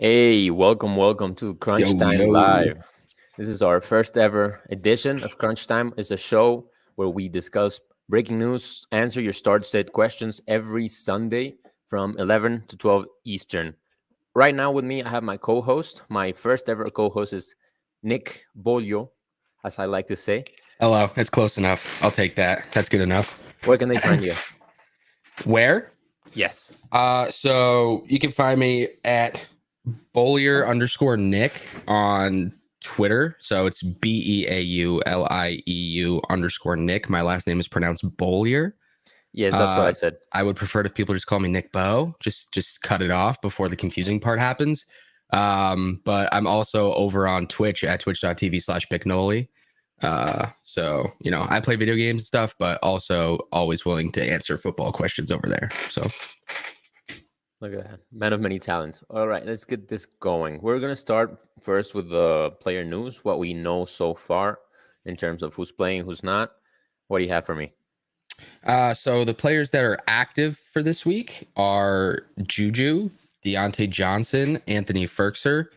Hey, welcome to Crunch Yo, Time yo. Live. This is our first ever edition of Crunch Time. It's a show where we discuss breaking news, answer your start set questions every Sunday from 11 to 12 Eastern. Right now with me, I have my co-host. My first ever co-host is Nick Beaulieu, as I like to say. Hello. That's close enough. I'll take that. That's good enough. Where can they find you? Where? Yes. So you can find me at Beaulieu_Nick on Twitter. So it's BEAULIEU_Nick. My last name is pronounced Beaulieu. Yes, that's what I said. I would prefer if people just call me Nick Bo. Just cut it off before the confusing part happens. But I'm also over on Twitch at twitch.tv/BickNoli. So I play video games and stuff, but also always willing to answer football questions over there. So Look at that. Man of many talents. All right, let's get this going. We're going to start first with the player news, what we know so far in terms of who's playing, who's not. What do you have for me? So the players that are active for this week are Juju, Deontay Johnson, Anthony Ferkser.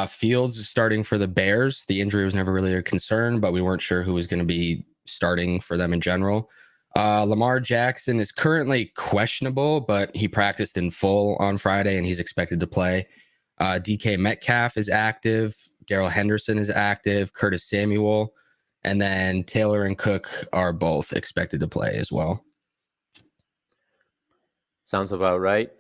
Fields is starting for the Bears. The injury was never really a concern, but we weren't sure who was going to be starting for them in general. Lamar Jackson is currently questionable, but he practiced in full on Friday and he's expected to play. DK Metcalf is active. Darrell Henderson is active. Curtis Samuel. And then Taylor and Cook are both expected to play as well. Sounds about right.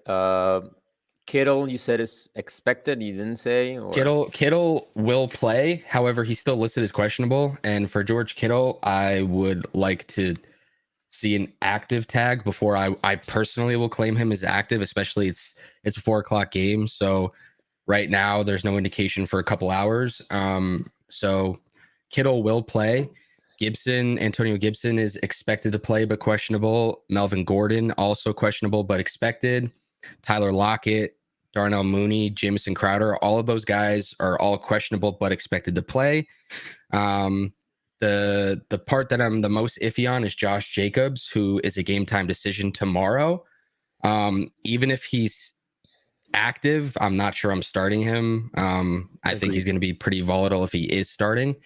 Kittle, you said is expected. You didn't say? Or... Kittle will play. However, he's still listed as questionable. And for George Kittle, I would like to see an active tag before I personally will claim him as active, especially it's a 4:00 game. So right now there's no indication for a couple hours. So Kittle will play. Antonio Gibson is expected to play, but questionable. Melvin Gordon also questionable, but expected. Tyler Lockett, Darnell Mooney, Jamison Crowder, all of those guys are all questionable, but expected to play. The part that I'm the most iffy on is Josh Jacobs, who is a game time decision tomorrow. Even if he's active, I'm not sure I'm starting him. I think he's going to be pretty volatile if he is starting.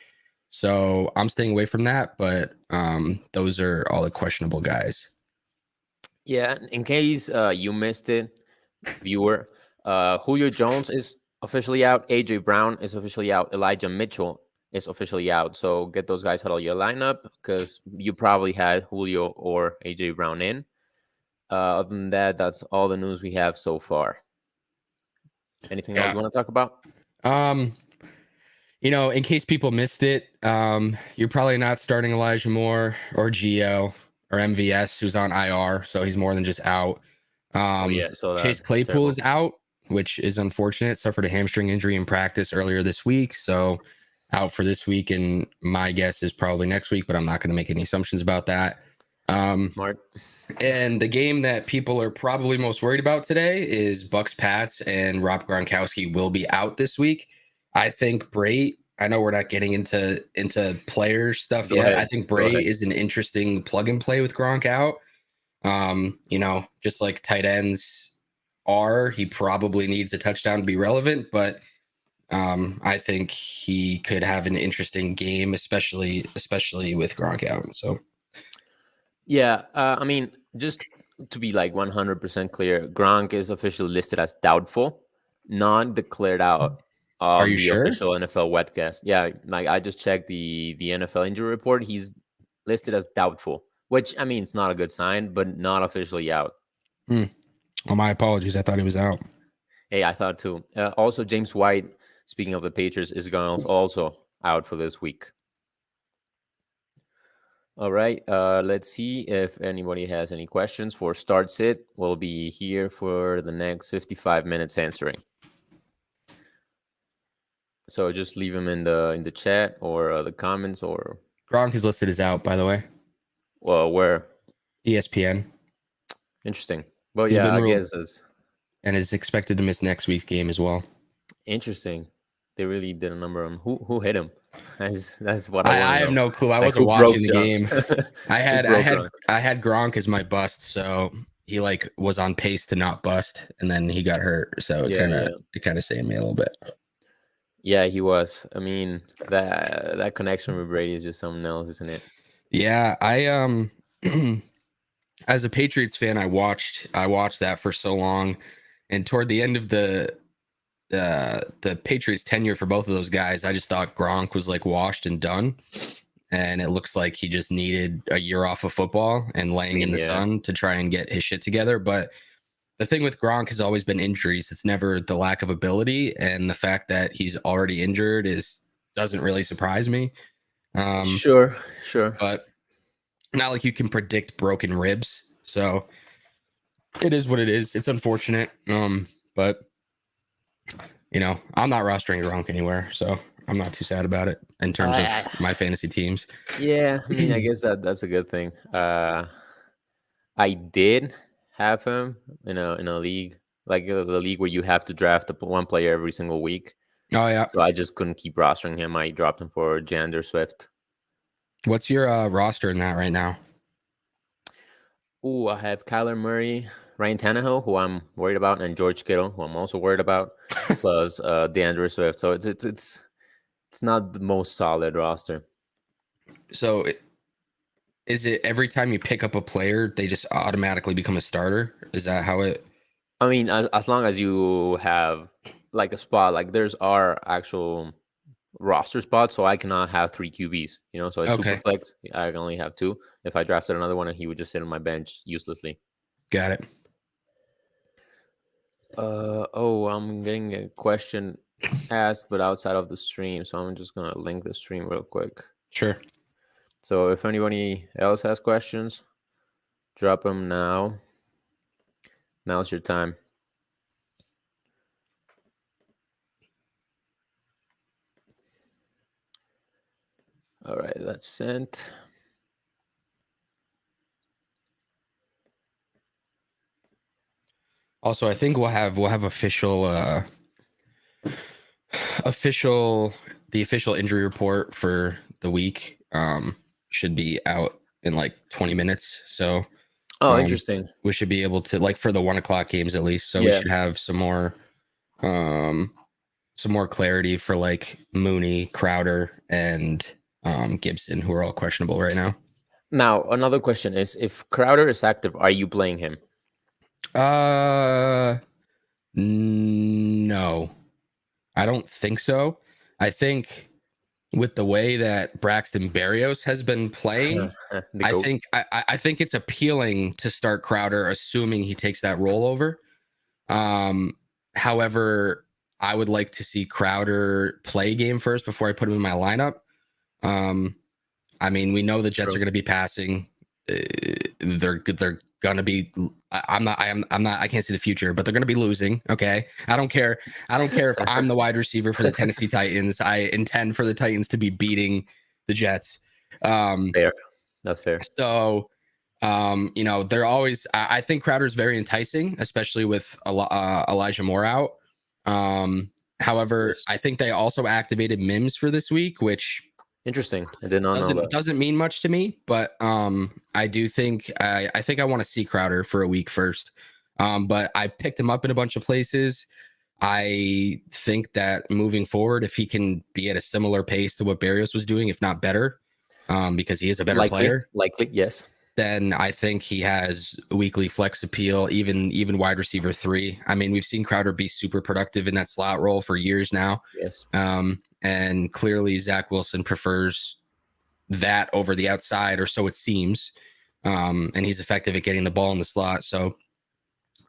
So I'm staying away from that, but those are all the questionable guys. Yeah, in case you missed it, viewer, Julio Jones is officially out. AJ Brown is officially out. Elijah Mitchell is officially out. So get those guys out of your lineup because you probably had Julio or AJ Brown in. Other than that, that's all the news we have so far. Anything else you want to talk about? In case people missed it, you're probably not starting Elijah Moore or GL or MVS, who's on IR, so he's more than just out. So Chase Claypool is out, which is unfortunate. Suffered a hamstring injury in practice earlier this week, so out for this week, and my guess is probably next week, but I'm not going to make any assumptions about that. Smart. And the game that people are probably most worried about today is Bucks Pats, and Rob Gronkowski will be out this week. I think Bray, I know we're not getting into player stuff yet. I think Bray is an interesting plug and play with Gronk out. Just like tight ends are, he probably needs a touchdown to be relevant, but I think he could have an interesting game, especially with Gronk out. So, yeah, I mean, just to be like 100% clear, Gronk is officially listed as doubtful, not declared out. Are you sure? Official NFL webcast. Yeah, like I just checked the NFL injury report. He's listed as doubtful, which I mean, it's not a good sign, but not officially out. Well, my apologies. I thought he was out. Hey, I thought too. Also, James White, speaking of the Patriots, is going also out for this week. All right, let's see if anybody has any questions for Start Sit. We'll be here for the next 55 minutes answering. So just leave them in the chat or the comments or. Gronk is listed as out, by the way. Well, where? ESPN. Interesting. Well, yeah, I guess and is expected to miss next week's game as well. Interesting. They really did a number on him. Who hit him? That's what I have no clue. I wasn't watching the game. I had Gronk as my bust, so he like was on pace to not bust, and then he got hurt, so Yeah, it kind of saved me a little bit. yeah, he was. I mean, that connection with Brady is just something else, isn't it? Yeah, I as a Patriots fan, I watched that for so long, and toward the end of the Patriots tenure for both of those guys, I just thought Gronk was like washed and done. And it looks like he just needed a year off of football and laying in the sun to try and get his shit together. But the thing with Gronk has always been injuries. It's never the lack of ability, and the fact that he's already injured doesn't really surprise me. Sure. But not like you can predict broken ribs. So it is what it is. It's unfortunate. But you know, I'm not rostering Gronk anywhere, so I'm not too sad about it in terms of my fantasy teams. Yeah, I mean, I guess that's a good thing. I did have him in a league, like the league where you have to draft one player every single week. Oh yeah. So I just couldn't keep rostering him. I dropped him for Jander Swift. What's your roster in that right now? I have Kyler Murray, Ryan Tannehill, who I'm worried about, and George Kittle, who I'm also worried about, plus DeAndre Swift. So it's not the most solid roster. So is it every time you pick up a player, they just automatically become a starter? Is that how it? I mean, as long as you have like a spot, like there's our actual roster spots, so I cannot have 3 QBs, you know, so it's super flex. I can only have 2. If I drafted another one, and he would just sit on my bench uselessly. Got it. I'm getting a question asked, but outside of the stream, so I'm just gonna link the stream real quick. Sure. So if anybody else has questions, drop them now. Now's your time. All right, that's sent. Also, I think we'll have the official injury report for the week. Should be out in like 20 minutes. So interesting. We should be able to, like, for the 1:00 games at least. So we should have some more clarity for like Mooney, Crowder, and Gibson, who are all questionable right now. Now, another question is, if Crowder is active, are you playing him? No, I don't think so. I think with the way that Braxton Berrios has been playing, I think it's appealing to start Crowder, assuming he takes that rollover. However, I would like to see Crowder play a game first before I put him in my lineup. I mean, we know the Jets are going to be passing. They're going to be. I'm not. I can't see the future, but they're going to be losing. Okay, I don't care. If I'm the wide receiver for the Tennessee Titans. I intend for the Titans to be beating the Jets. Fair. That's fair. So, you know, they're always. I think Crowder's very enticing, especially with Elijah Moore out. However, I think they also activated Mims for this week, which. Interesting. I did not know that. Doesn't mean much to me, but I do think I think I want to see Crowder for a week first. But I picked him up in a bunch of places. I think that moving forward, if he can be at a similar pace to what Berrios was doing, if not better, because he is a better player, likely, yes. Then I think he has weekly flex appeal, even wide receiver 3. I mean, we've seen Crowder be super productive in that slot role for years now. Yes. And clearly Zach Wilson prefers that over the outside, or so it seems. And he's effective at getting the ball in the slot. So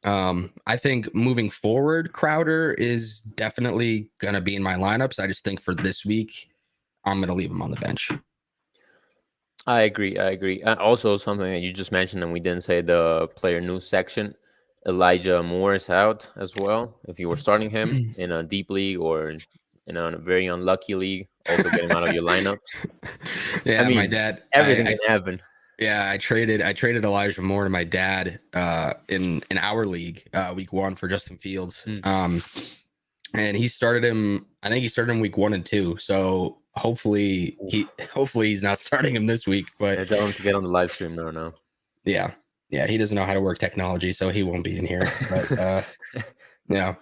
I think moving forward, Crowder is definitely going to be in my lineups. I just think for this week, I'm going to leave him on the bench. I agree. Also, something that you just mentioned, and we didn't say, the player news section, Elijah Moore is out as well. If you were starting him in a deep league or in a very unlucky league, also get him out of your lineups. Yeah, I mean, my dad. Everything can happen. Yeah, I traded Elijah Moore to my dad in our league week 1 for Justin Fields. And he started him. I think he started him week 1 and 2. So hopefully he's not starting him this week. But tell him to get on the live stream. No. Yeah. Yeah, he doesn't know how to work technology, so he won't be in here. But yeah,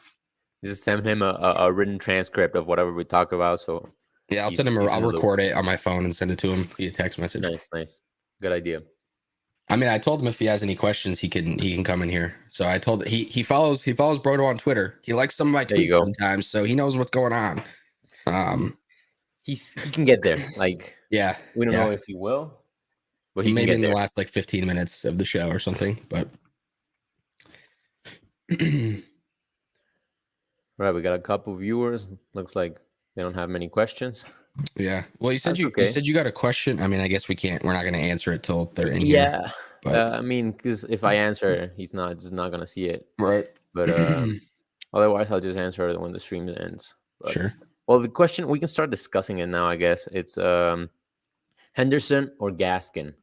Just send him a written transcript of whatever we talk about. So yeah, I'll send he's him. in I'll the loop. record it on my phone and send it to him via text message. Nice. Good idea. I mean, I told him if he has any questions, he can come in here. So I told he follows Brodo on Twitter. He likes some of my There you tweets go. sometimes, so he knows what's going on. He can get there. Like, Yeah, we don't yeah. know if he will, but he can Maybe get in there. the last like 15 minutes of the show or something. But Right, we got a couple viewers. Looks like they don't have many questions. yeah. Well, you said That's you okay. said you got a question. I mean, I guess we're not going to answer it till they're in here. Yeah. But I mean, because if I answer, he's just not gonna see it. right. But otherwise, I'll just answer it when the stream ends. But, Sure. well, the question, we can start discussing it now. I guess it's Henderson or Gaskin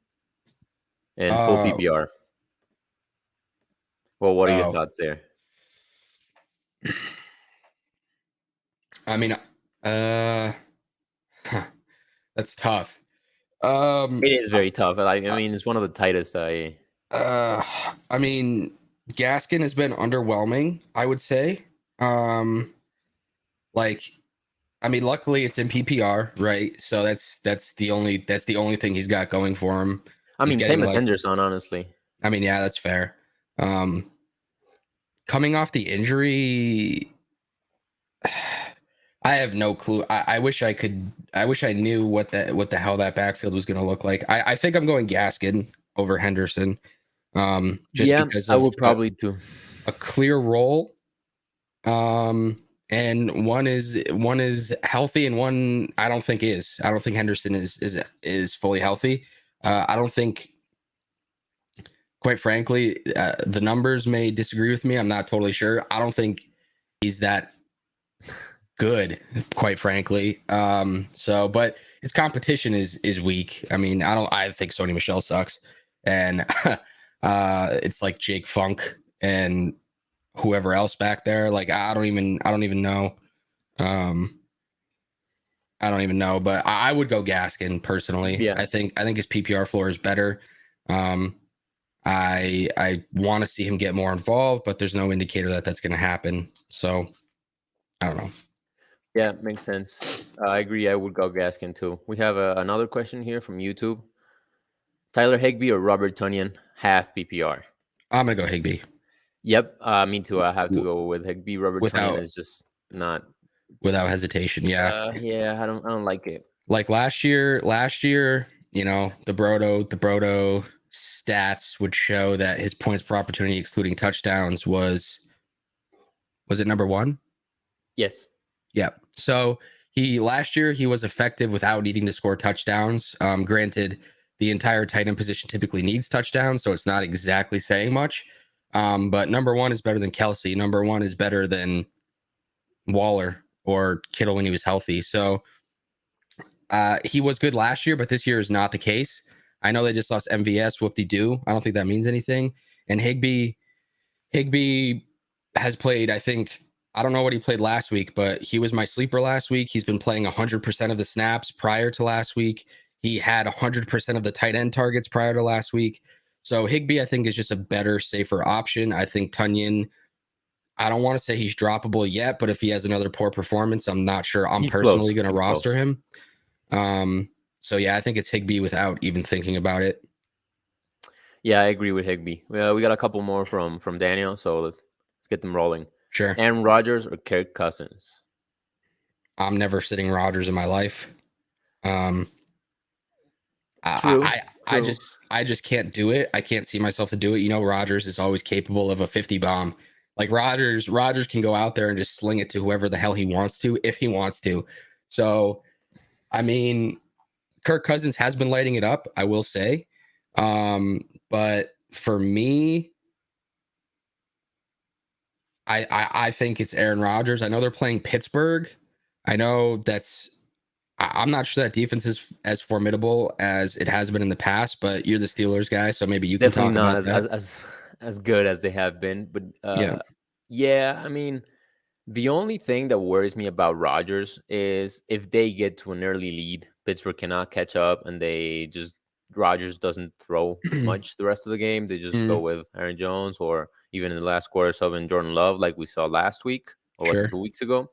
in full PPR. Well, what are your thoughts there? I mean, that's tough. It is very tough. I mean, it's one of the tightest. I mean, Gaskin has been underwhelming, I would say. Like, I mean, luckily it's in PPR, right? So that's the only thing he's got going for him. I mean, same as like, Henderson, honestly. I mean, yeah, that's fair. Coming off the injury, I have no clue. I wish I could. I wish I knew what the hell that backfield was going to look like. I think I'm going Gaskin over Henderson. Just because I would probably do a clear role. And one is healthy and one I don't think is. I don't think Henderson is fully healthy. I don't think, quite frankly, the numbers may disagree with me. I'm not totally sure. I don't think he's that good, quite frankly. But his competition is weak. I mean, I think Sony Michel sucks, and it's like Jake Funk and whoever else back there. Like I don't even know. I don't even know, but I would go Gaskin personally. Yeah. I think his PPR floor is better. I want to see him get more involved, but there's no indicator that that's going to happen. So I don't know. Yeah, makes sense. I agree. I would go Gaskin too. We have another question here from YouTube. Tyler Higbee or Robert Tonyan, half PPR? I'm gonna go Higbee. Yep, me too. I have to go with Higbee. Robert Tonyan is just not without hesitation. Yeah, yeah. I don't like it. Like last year, you know, the Brodo stats would show that his points per opportunity, excluding touchdowns, was it number 1? Yes. Yeah. So last year he was effective without needing to score touchdowns. Granted, the entire tight end position typically needs touchdowns, so it's not exactly saying much. But number 1 is better than Kelsey. Number 1 is better than Waller or Kittle when he was healthy. So he was good last year, but this year is not the case. I know they just lost MVS. Whoop-de-doo. I don't think that means anything. And Higbee has played, I think, I don't know what he played last week, but he was my sleeper last week. He's been playing 100% of the snaps prior to last week. He had 100% of the tight end targets prior to last week. So Higbee, I think, is just a better, safer option. I think Tonyan, I don't want to say he's droppable yet, but if he has another poor performance, I'm not sure I'm personally going to roster him. So yeah, I think it's Higbee without even thinking about it. Yeah, I agree with Higbee. We got a couple more from Daniel, so let's get them rolling. Sure. Aaron Rodgers or Kirk Cousins? I'm never sitting Rodgers in my life. True. I just can't do it. I can't see myself to do it. You know, Rodgers is always capable of a 50 bomb. Like Rodgers can go out there and just sling it to whoever the hell he wants to, if he wants to. So, I mean, Kirk Cousins has been lighting it up, I will say. But for me, I think it's Aaron Rodgers. I know they're playing Pittsburgh. I know I'm not sure that defense is as formidable as it has been in the past, but you're the Steelers guy, so maybe you definitely can talk not about that. as good as they have been. But yeah, I mean, the only thing that worries me about Rodgers is if they get to an early lead, Pittsburgh cannot catch up, and they just Rodgers doesn't throw much the rest of the game, they just go with Aaron Jones, or even in the last quarter, subbing Jordan Love, like we saw last week, or was it 2 weeks ago?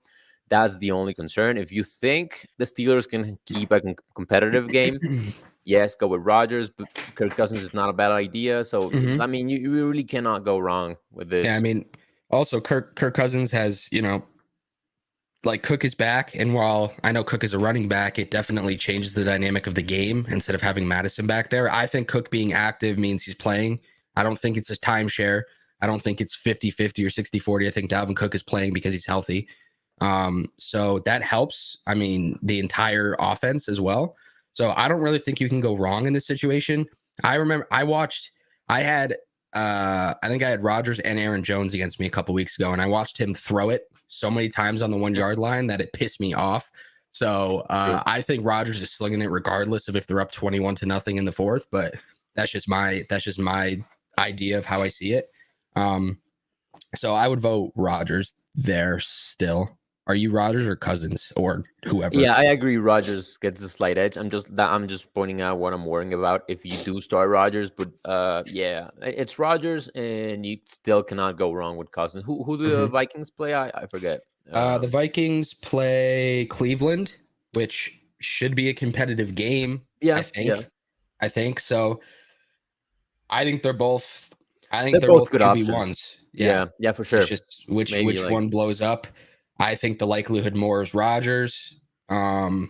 That's the only concern. If you think the Steelers can keep a competitive game, yes, go with Rodgers, but Kirk Cousins is not a bad idea. So, I mean, you really cannot go wrong with this. Yeah, I mean, also Kirk Cousins has, like Cook is back. And while I know Cook is a running back, it definitely changes the dynamic of the game instead of having Madison back there. I think Cook being active means he's playing. I don't think it's a timeshare. I don't think it's 50-50 or 60-40. I think Dalvin Cook is playing because he's healthy. So that helps. I mean, the entire offense as well. So I don't really think you can go wrong in this situation. I remember I think I had Rodgers and Aaron Jones against me a couple weeks ago, and I watched him throw it so many times on the 1 yard line that it pissed me off. So I think Rodgers is slinging it regardless of if they're up 21-0 in the fourth, but that's just my idea of how I see it. So I would vote Rodgers there still. Are you Rodgers or Cousins or whoever? Yeah, I agree. Rodgers gets a slight edge. I'm just pointing out what I'm worrying about if you do start Rodgers. But yeah, it's Rodgers, and you still cannot go wrong with Cousins. Who do the Vikings play? I forget. The Vikings play Cleveland, which should be a competitive game. Yeah, I think so. I think they're both. They're both good options. Yeah, for sure. It's just which one blows up. I think the likelihood more is Rodgers. But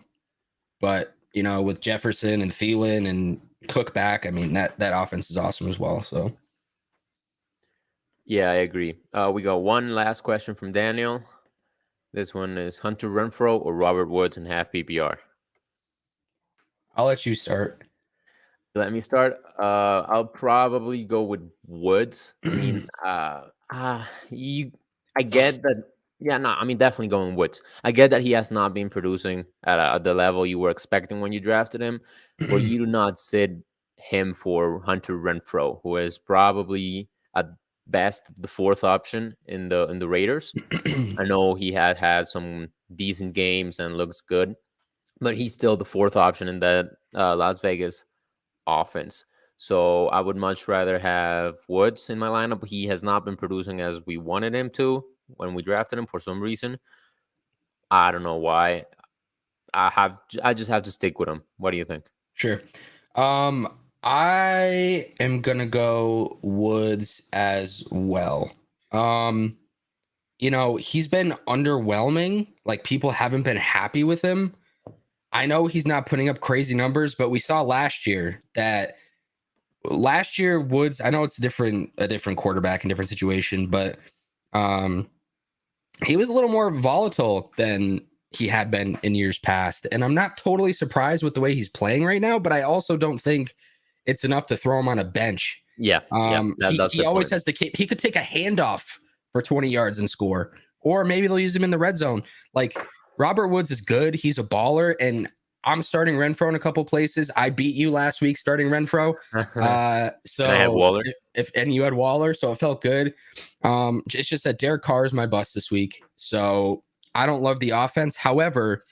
with Jefferson and Thielen and Cook back, I mean that offense is awesome as well. So yeah, I agree. We got one last question from Daniel. This one is Hunter Renfrow or Robert Woods in half PPR. I'll let you start. Let me start. I'll probably go with Woods. I mean, I get that. Yeah, no, I mean, definitely going Woods. I get that he has not been producing at the level you were expecting when you drafted him, but you do not sit him for Hunter Renfrow, who is probably at best the fourth option in the Raiders. I know he had some decent games and looks good, but he's still the fourth option in that Las Vegas offense. So I would much rather have Woods in my lineup. He has not been producing as we wanted him to when we drafted him for some reason. I don't know why. I just have to stick with him. What do you think? Sure. I am gonna go Woods as well. He's been underwhelming. Like, people haven't been happy with him. I know he's not putting up crazy numbers, but we saw last year Woods, I know it's a different quarterback in different situation, but he was a little more volatile than he had been in years past. And I'm not totally surprised with the way he's playing right now, but I also don't think it's enough to throw him on a bench. Yeah. He always has he could take a handoff for 20 yards and score, or maybe they'll use him in the red zone. Like, Robert Woods is good. He's a baller, and I'm starting Renfrow in a couple places. I beat you last week starting Renfrow. So and I had Waller. And you had Waller, so it felt good. It's just that Derek Carr is my bust this week. So I don't love the offense. However,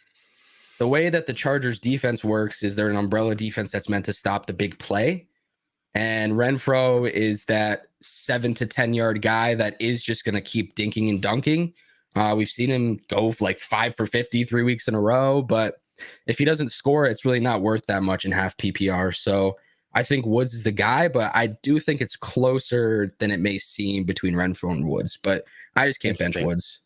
the way that the Chargers defense works is they're an umbrella defense that's meant to stop the big play. And Renfrow is that 7 to 10 yard guy that is just going to keep dinking and dunking. We've seen him go like 5 for 50 3 weeks in a row, but if he doesn't score, it's really not worth that much in half PPR. So I think Woods is the guy, but I do think it's closer than it may seem between Renfrow and Woods, but I just can't bench Woods.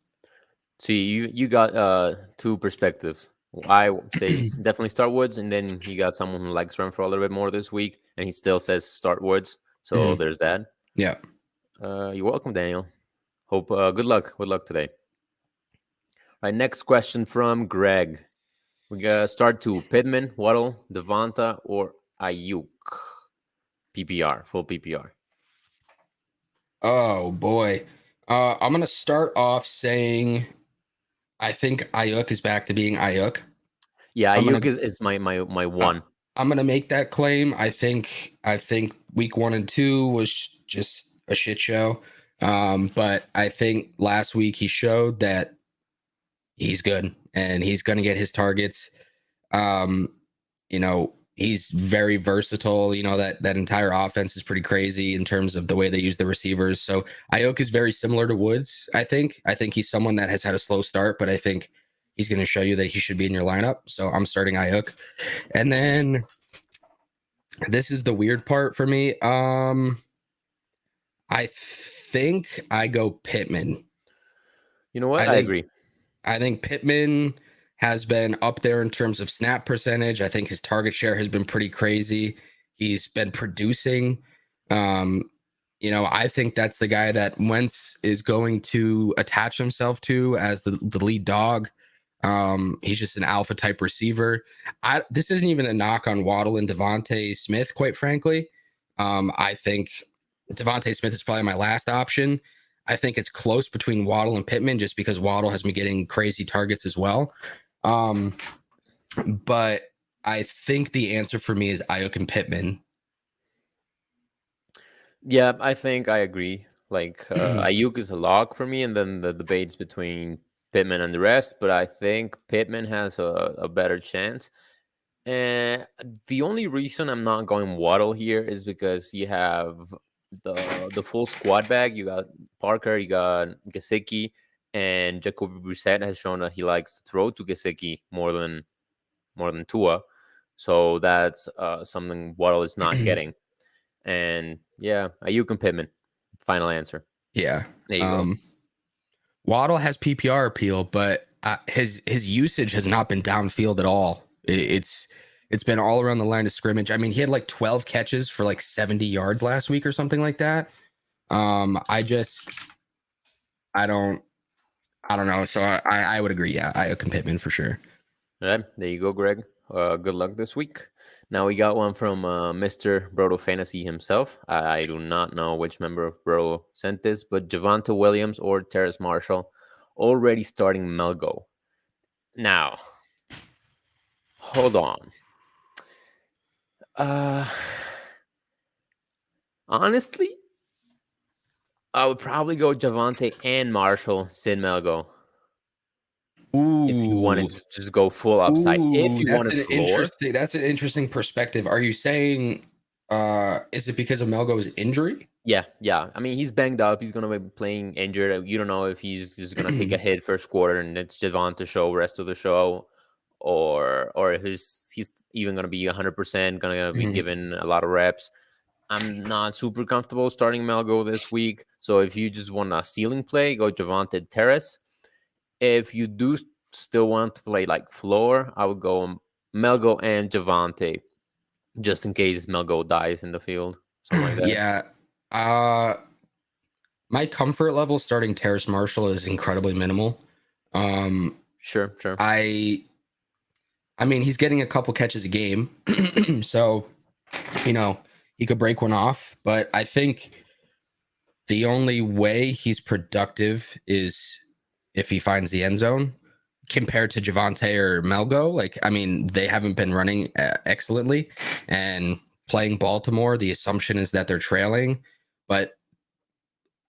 See, you got two perspectives. I say definitely start Woods, and then you got someone who likes Renfrow a little bit more this week, and he still says start Woods. So there's that. Yeah. You're welcome, Daniel. Hope good luck today. All right, next question from Greg. We got start to Pittman, Waddle, Devonta, or Ayuk. PPR, full PPR. Oh boy. I'm gonna start off saying I think Ayuk is back to being Ayuk. Yeah, Ayuk is my one. I'm gonna make that claim. I think week 1 and 2 was just a shit show. But I think last week he showed that he's good and he's gonna get his targets. He's very versatile. You know, that entire offense is pretty crazy in terms of the way they use the receivers. So Ayuk is very similar to Woods, I think. I think he's someone that has had a slow start, but I think he's going to show you that he should be in your lineup. So I'm starting Ayuk. And then this is the weird part for me. I think I go Pittman. You know what? I agree. I think Pittman has been up there in terms of snap percentage. I think his target share has been pretty crazy. He's been producing. I think that's the guy that Wentz is going to attach himself to as the lead dog. He's just an alpha type receiver. This isn't even a knock on Waddle and Devontae Smith, quite frankly. I think Devontae Smith is probably my last option. I think it's close between Waddle and Pittman just because Waddle has been getting crazy targets as well. But I think the answer for me is Ayuk and Pittman. Yeah, I think I agree. Like Ayuk is a lock for me, and then the debates between Pittman and the rest. But I think Pittman has a better chance. And the only reason I'm not going Waddle here is because you have the full squad bag. You got Parker, you got Gesicki, and Jacoby Brissett has shown that he likes to throw to Gesicki more than Tua. So that's something Waddle is not getting. And yeah, Ayuk and Pittman. Final answer. Yeah. There you go. Waddle has PPR appeal, but his usage has not been downfield at all. It's been all around the line of scrimmage. I mean, he had like 12 catches for like 70 yards last week or something like that. I don't know. So I would agree. Yeah, Ayuk and Pittman for sure. All right, there you go, Greg. Good luck this week. Now we got one from Mr. Brodo Fantasy himself. I do not know which member of Brodo sent this, but Javonte Williams or Terrace Marshall already starting Melgo. Now, hold on. Honestly, I would probably go Javonte and Marshall, Sin Melgo. Ooh. If you wanted to just go full upside. If you wanted floor. That's an interesting perspective. Are you saying is it because of Melgo's injury? Yeah. I mean, he's banged up. He's gonna be playing injured. You don't know if he's just gonna take a hit first quarter and it's Javonte show rest of the show, or if he's even gonna be 100% gonna be given a lot of reps. I'm not super comfortable starting Melgo this week. So if you just want a ceiling play, go Javonte Terrace. If you do still want to play like floor, I would go Melgo and Javonte, just in case Melgo dies in the field, something like that. Yeah. My comfort level starting Terrace Marshall is incredibly minimal. Sure. I mean, he's getting a couple catches a game, so he could break one off. But I think the only way he's productive is if he finds the end zone, compared to Javonte or Melgo. Like, I mean, they haven't been running excellently, and playing Baltimore, the assumption is that they're trailing, but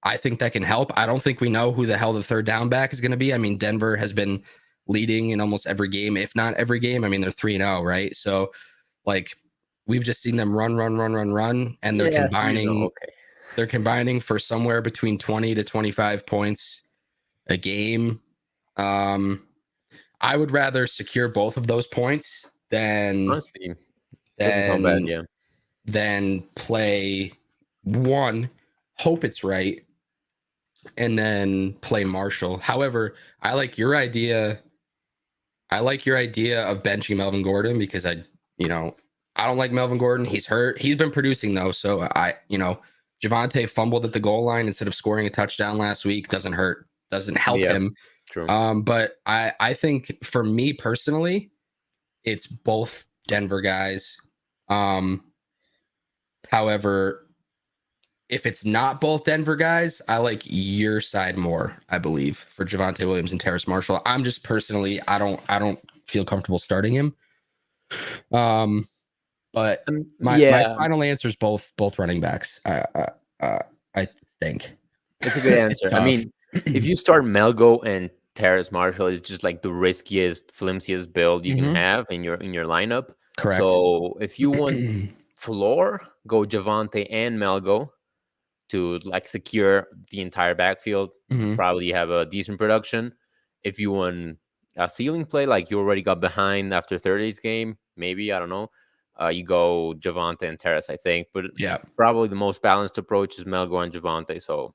I think that can help. I don't think we know who the hell the third down back is going to be. I mean, Denver has been leading in almost every game, if not every game. I mean, they're 3-0, right? So, like, we've just seen them run, and they're combining. Okay. They're combining for somewhere between 20 to 25 points a game. I would rather secure both of those points than honestly, doesn't sound bad, yeah. Than play one, hope it's right, and then play Marshall. However, I like your idea. of benching Melvin Gordon because I don't like Melvin Gordon. He's hurt. He's been producing though, so Javonte fumbled at the goal line instead of scoring a touchdown last week. Doesn't help him. True. But I think for me personally, it's both Denver guys. However, if it's not both Denver guys, I like your side more, I believe, for Javonte Williams and Terrace Marshall. I'm just personally, I don't feel comfortable starting him. But my final answer is both running backs. I think it's a good answer. I mean, if you start Melgo and Terrace Marshall, it's just like the riskiest, flimsiest build you can have in your lineup. Correct. So if you want floor, go Javante and Melgo to like secure the entire backfield. Mhm. Probably have a decent production. If you want a ceiling play, like you already got behind after Thursday's game, maybe I don't know. You go Javante and Terrace, I think, but Yeah. probably the most balanced approach is Melgo and Javante. So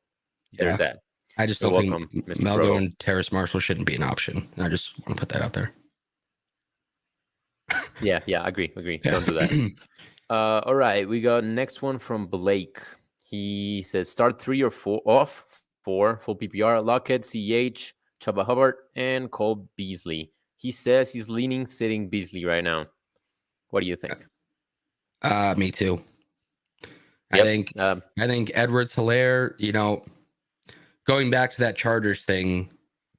there's that. I just You're don't welcome, think Mr. Melgo Pro. and Terrace Marshall shouldn't be an option. I just want to put that out there. Yeah, agree. Yeah. Don't do that. All right, we got next one from Blake. He says start 3 or 4 off 4 full PPR. Lockett, CH, Chuba Hubbard, and Cole Beasley. He says he's leaning sitting Beasley right now. What do you think? Me too. Yep. I think Edwards Solaire, going back to that Chargers thing,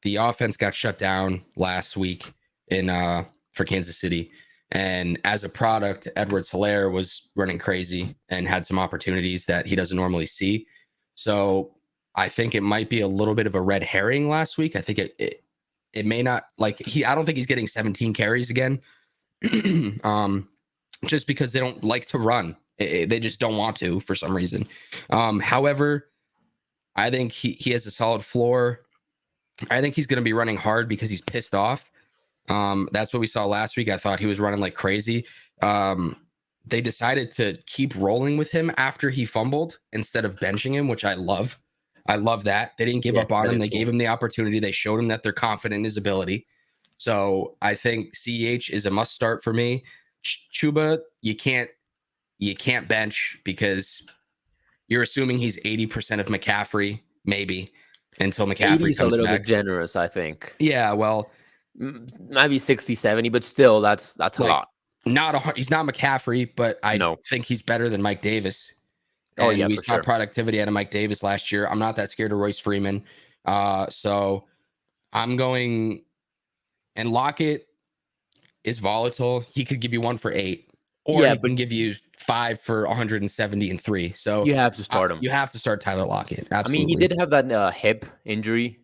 the offense got shut down last week for Kansas City. And as a product, Edwards Solaire was running crazy and had some opportunities that he doesn't normally see. So I think it might be a little bit of a red herring last week. I think it may not I don't think he's getting 17 carries again. Just because they don't like to run. They just don't want to for some reason. However, I think he has a solid floor. I think he's going to be running hard because he's pissed off. That's what we saw last week. I thought he was running like crazy. They decided to keep rolling with him after he fumbled instead of benching him, which I love. I love that. They didn't give up on him. They gave him the opportunity. They showed him that they're confident in his ability. So I think CEH is a must start for me. Chuba, you can't bench because you're assuming he's 80% of McCaffrey, maybe, until McCaffrey comes a little back. bit generous, I think. Yeah, well, maybe 60, 70, but still, that's a lot. He's not McCaffrey, but I think he's better than Mike Davis. And we saw productivity out of Mike Davis last year. I'm not that scared of Royce Freeman. So I'm going, and Lockett is volatile. He could give you 1 for 8, or he can give you 5 for 170 and 3. So you have to start him. You have to start Tyler Lockett. Absolutely. I mean, he did have that hip injury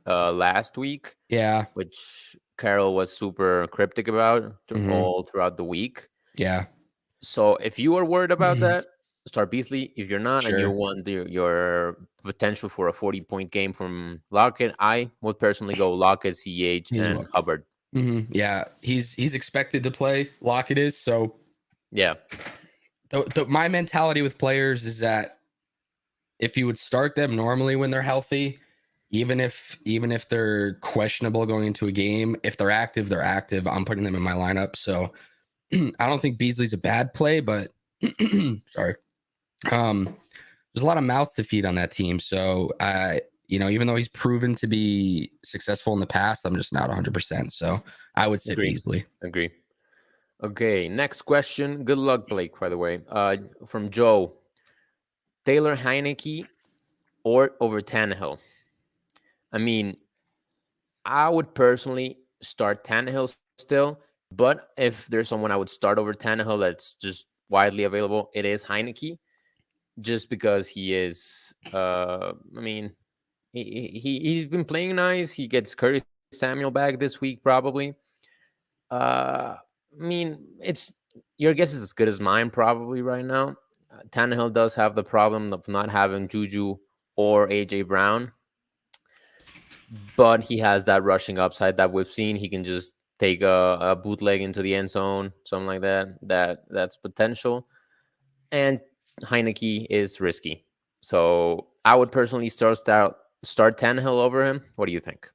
last week. Yeah. Which Carroll was super cryptic about all throughout the week. Yeah. So if you are worried about that, start Beasley. If you're not, and you want your potential for a 40-point game from Lockett, I would personally go Lockett, CH, and Hubbard. Yeah, he's expected to play. Lockett is, so yeah. My mentality with players is that if you would start them normally when they're healthy, even if they're questionable going into a game, if they're active, they're active. I'm putting them in my lineup. So I don't think Beasley's a bad play, but sorry. There's a lot of mouths to feed on that team. So even though he's proven to be successful in the past, I'm just not 100%. So I would sit Beasley. Agree. Okay, next question. Good luck, Blake, by the way. From Joe. Taylor Heineke or over Tannehill? I mean, I would personally start Tannehill still, but if there's someone I would start over Tannehill that's just widely available, it is Heineke, just because he is, he's been playing nice. He gets Curtis Samuel back this week, probably. It's your guess is as good as mine, probably right now. Tannehill does have the problem of not having Juju or AJ Brown, but he has that rushing upside that we've seen. He can just take a bootleg into the end zone, something like that. That's potential. And Heineke is risky, so I would personally start Tannehill over him. What do you think?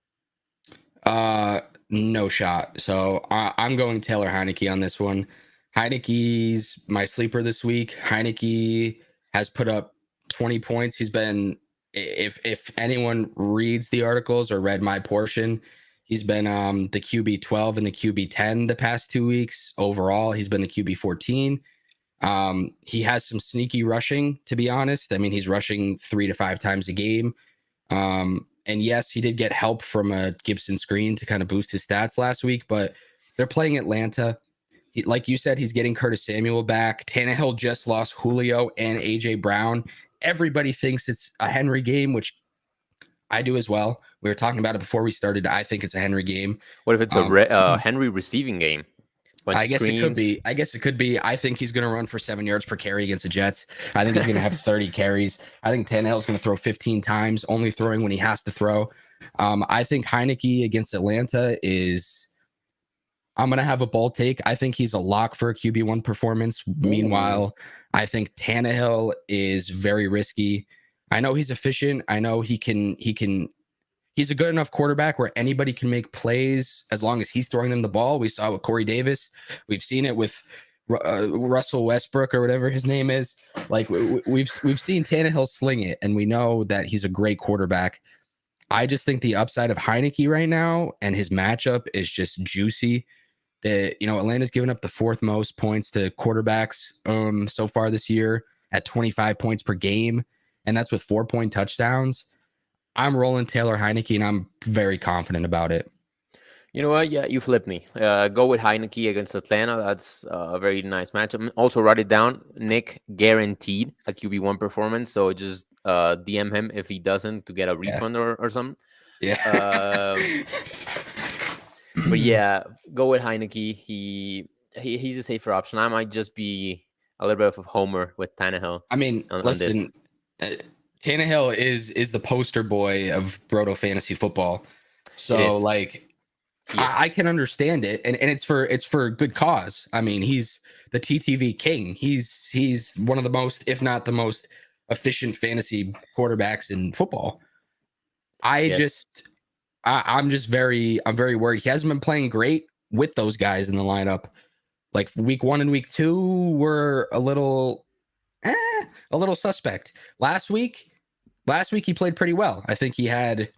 No shot. So I'm going Taylor Heineke on this one. Heineke's my sleeper this week. Heineke has put up 20 points. He's been, if anyone reads the articles or read my portion, he's been the QB 12 and the QB 10 the past 2 weeks. Overall, he's been the QB 14. He has some sneaky rushing, to be honest. I mean, he's rushing 3 to 5 times a game. And yes, he did get help from a Gibson screen to kind of boost his stats last week, but they're playing Atlanta. Like you said, he's getting Curtis Samuel back. Tannehill just lost Julio and AJ Brown. Everybody thinks it's a Henry game, which I do as well. We were talking about it before we started. I think it's a Henry game. What if it's a Henry receiving game? bunch I of guess it could screens. be. I think he's going to run for 7 yards per carry against the Jets. I think he's going to have 30 carries. I think Tannehill's going to throw 15 times, only throwing when he has to throw. I think Heineke against Atlanta is. I'm going to have a bold take. I think he's a lock for a QB1 performance. Ooh. Meanwhile, I think Tannehill is very risky. I know he's efficient. I know he can. He's a good enough quarterback where anybody can make plays as long as he's throwing them the ball. We saw it with Corey Davis. We've seen it with Russell Westbrook or whatever his name is. Like we've seen Tannehill sling it, and we know that he's a great quarterback. I just think the upside of Heineke right now and his matchup is just juicy. Atlanta's given up the fourth most points to quarterbacks so far this year at 25 points per game, and that's with 4-point touchdowns. I'm rolling Taylor Heineke, and I'm very confident about it. You know what? Yeah, you flipped me. Go with Heineke against Atlanta. That's a very nice matchup. Also, write it down. Nick guaranteed a QB1 performance. So just DM him if he doesn't to get a refund or something. Yeah. But yeah, go with Heineke. He's a safer option. I might just be a little bit of a homer with Tannehill. I mean, listen, Tannehill is the poster boy of Broto fantasy football. So like, I can understand it, and it's for good cause. I mean, he's the TTV king. He's one of the most, if not the most, efficient fantasy quarterbacks in football. I'm very worried. He hasn't been playing great with those guys in the lineup. Like week 1 and week 2 were a little suspect. Last week he played pretty well. I think he had.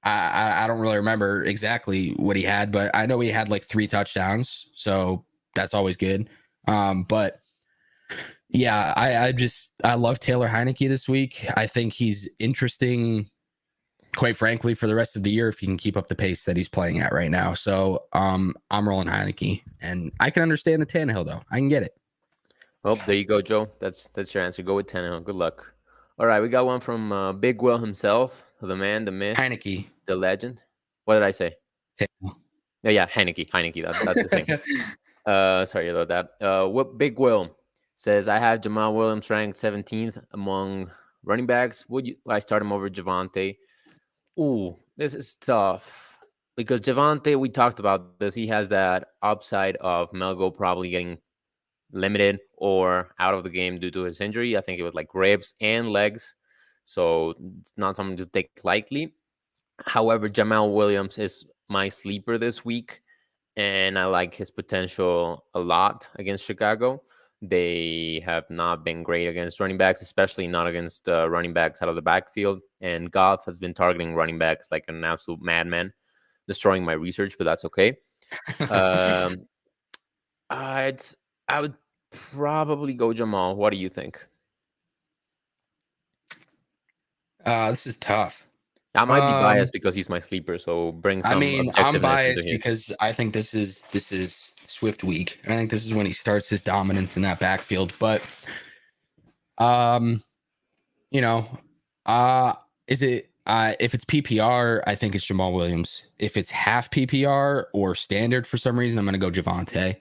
I don't really remember exactly what he had, but I know he had like 3 touchdowns, so that's always good. But yeah, I love Taylor Heineke this week. I think he's interesting, quite frankly, for the rest of the year if he can keep up the pace that he's playing at right now. So I'm rolling Heineke, and I can understand the Tannehill though. I can get it. Well, there you go, Joe. That's your answer. Go with Tannehill. Good luck. All right, we got one from Big Will himself, the man, the myth, Heineke, the legend. What did I say? Tannehill. Yeah, Heineke. That's the thing. Sorry about that. What Big Will says, I have Jamal Williams ranked 17th among running backs. Would I start him over Javonte? Ooh, this is tough because Javonte, we talked about this. He has that upside of Melgo probably getting limited or out of the game due to his injury. I think it was like ribs and legs. So it's not something to take lightly. However, Jamel Williams is my sleeper this week, and I like his potential a lot against Chicago. They have not been great against running backs, especially not against running backs out of the backfield. And Goff has been targeting running backs like an absolute madman, destroying my research, but that's okay. I would probably go Jamal. What do you think? This is tough. I might be biased because he's my sleeper, so bring some objectiveness I'm biased into his. because I think this is Swift week. I think this is when he starts his dominance in that backfield. But is it if it's PPR, I think it's Jamal Williams. If it's half PPR or standard for some reason, I'm gonna go Javonte.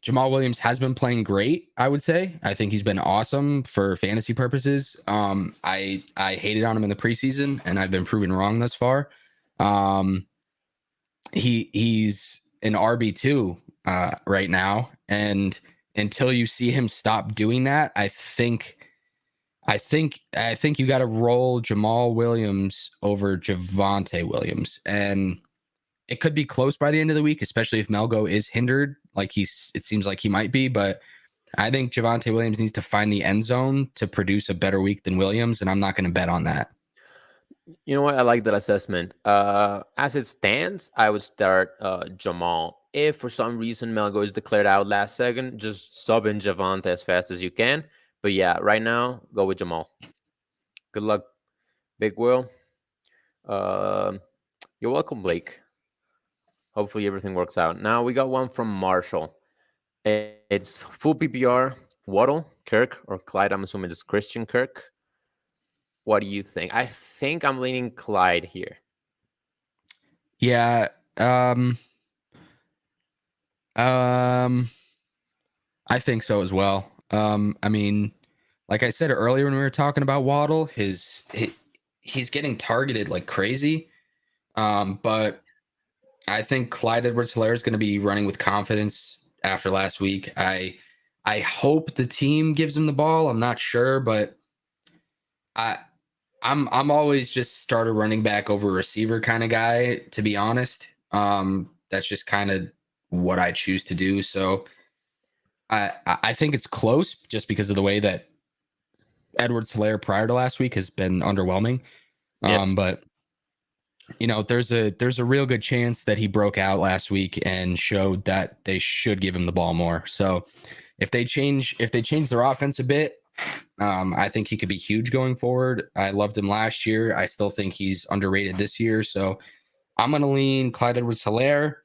Jamal Williams has been playing great, I would say. I think he's been awesome for fantasy purposes. I hated on him in the preseason, and I've been proven wrong thus far. He's an RB2 right now, and until you see him stop doing that, I think you got to roll Jamal Williams over Javonte Williams, and it could be close by the end of the week, especially if Melgo is hindered, like it seems like he might be. But I think Javonte Williams needs to find the end zone to produce a better week than Williams, and I'm not going to bet on that. You know what? I like that assessment. As it stands, I would start Jamal. If for some reason Melgo is declared out last second, just sub in Javonte as fast as you can. But yeah, right now, go with Jamal. Good luck, Big Will. You're welcome, Blake. Hopefully everything works out. Now we got one from Marshall. It's full PPR, Waddle, Kirk, or Clyde. I'm assuming it's Christian Kirk. What do you think? I think I'm leaning Clyde here. Yeah, Um, um, I think so as well. I mean, like I said earlier when we were talking about Waddle, he's getting targeted like crazy. But I think Clyde Edwards-Helaire is going to be running with confidence after last week. I hope the team gives him the ball. I'm not sure, but I I'm always just start a running back over a receiver kind of guy, to be honest. That's just kind of what I choose to do. So I think it's close just because of the way that Edwards-Helaire prior to last week has been underwhelming. Yes. But there's a real good chance that he broke out last week and showed that they should give him the ball more. So if they change their offense a bit, I think he could be huge going forward. I loved him last year. I still think he's underrated this year. So I'm going to lean Clyde Edwards-Helaire.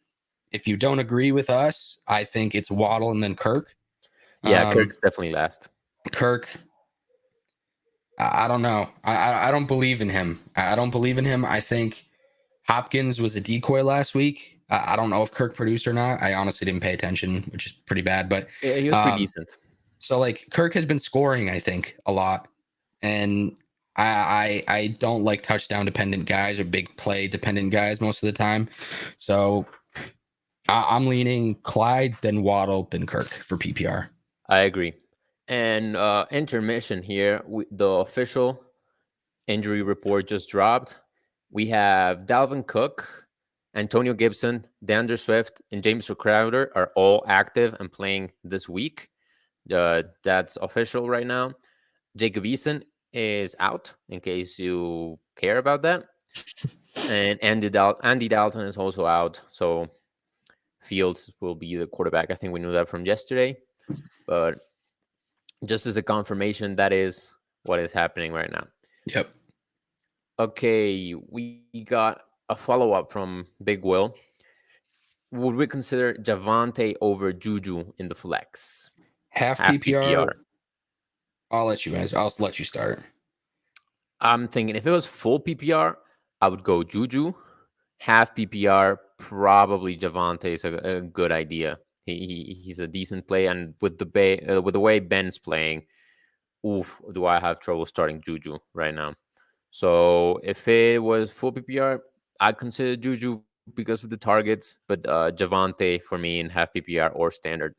If you don't agree with us, I think it's Waddle and then Kirk. Yeah, Kirk's definitely last. Kirk, I don't know. I don't believe in him. I don't believe in him. I think Hopkins was a decoy last week. I don't know if Kirk produced or not. I honestly didn't pay attention, which is pretty bad. But Yeah, he was pretty decent. So like Kirk has been scoring, I think, a lot, and I don't like touchdown dependent guys or big play dependent guys most of the time. So I'm leaning Clyde, then Waddle, then Kirk for PPR. I agree. And intermission here, the official injury report just dropped. We have Dalvin Cook, Antonio Gibson, DeAndre Swift, and James Crowder are all active and playing this week. That's official right now. Jacob Eason is out, in case you care about that. And Andy Dalton is also out. So Fields will be the quarterback. I think we knew that from yesterday. But just as a confirmation, that is what is happening right now. Yep. Okay, we got a follow-up from Big Will. Would we consider Javonte over Juju in the flex? Half PPR. I'll let you start. I'm thinking if it was full PPR, I would go Juju. Half PPR, probably Javonte is a good idea. He's a decent play, and with the way Ben's playing, do I have trouble starting Juju right now? So if it was full PPR, I'd consider Juju because of the targets, but Javonte for me in half PPR or standard.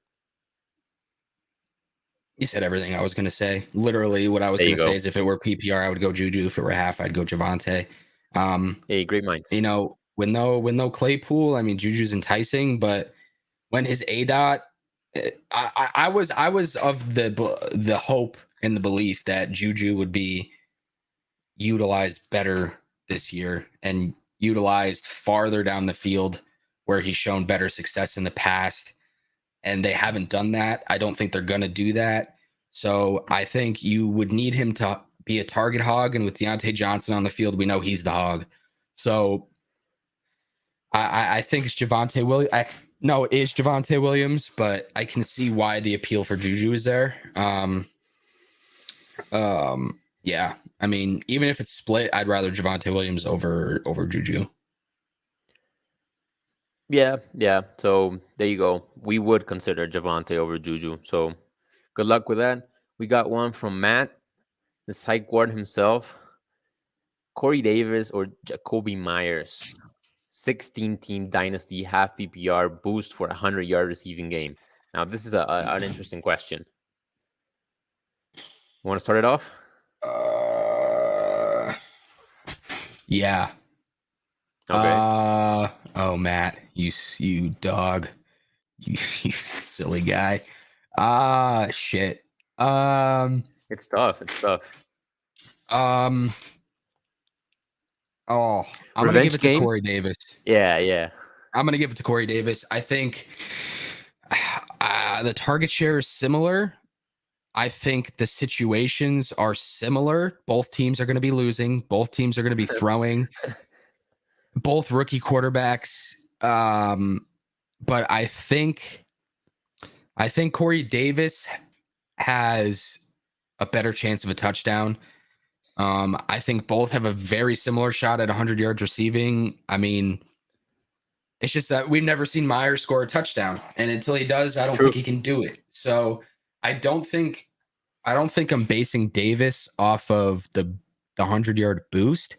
You said everything I was going to say. Literally, what I was going to say is if it were PPR, I would go Juju. If it were half, I'd go Javonte. Hey, great minds. With no Claypool, I mean, Juju's enticing, but when his ADOT, I was of the hope and the belief that Juju would be utilized better this year and utilized farther down the field where he's shown better success in the past. And they haven't done that. I don't think they're going to do that. So I think you would need him to be a target hog. And with Deontay Johnson on the field, we know he's the hog. So I think it's Javonte Williams. No, it is Javonte Williams, but I can see why the appeal for Juju is there. Yeah. I mean, even if it's split, I'd rather Javonte Williams over Juju. Yeah. So there you go. We would consider Javonte over Juju. So good luck with that. We got one from Matt, the psych ward himself. Corey Davis or Jacoby Myers, 16-team dynasty half PPR boost for a 100-yard receiving game. Now this is an interesting question. You want to start it off? Yeah. Okay. Oh, Matt, you dog, you silly guy. Shit. It's tough. Oh, I'm gonna give it to Corey Davis. Yeah. I'm gonna give it to Corey Davis. I think the target share is similar. I think the situations are similar. Both teams are going to be losing. Both teams are going to be throwing. Both rookie quarterbacks. But I think Corey Davis has a better chance of a touchdown. I think both have a very similar shot at 100 yards receiving. I mean, It's just that we've never seen Myers score a touchdown, and until he does, I don't True. think he can do it. So I don't think I'm basing Davis off of the 100-yard boost.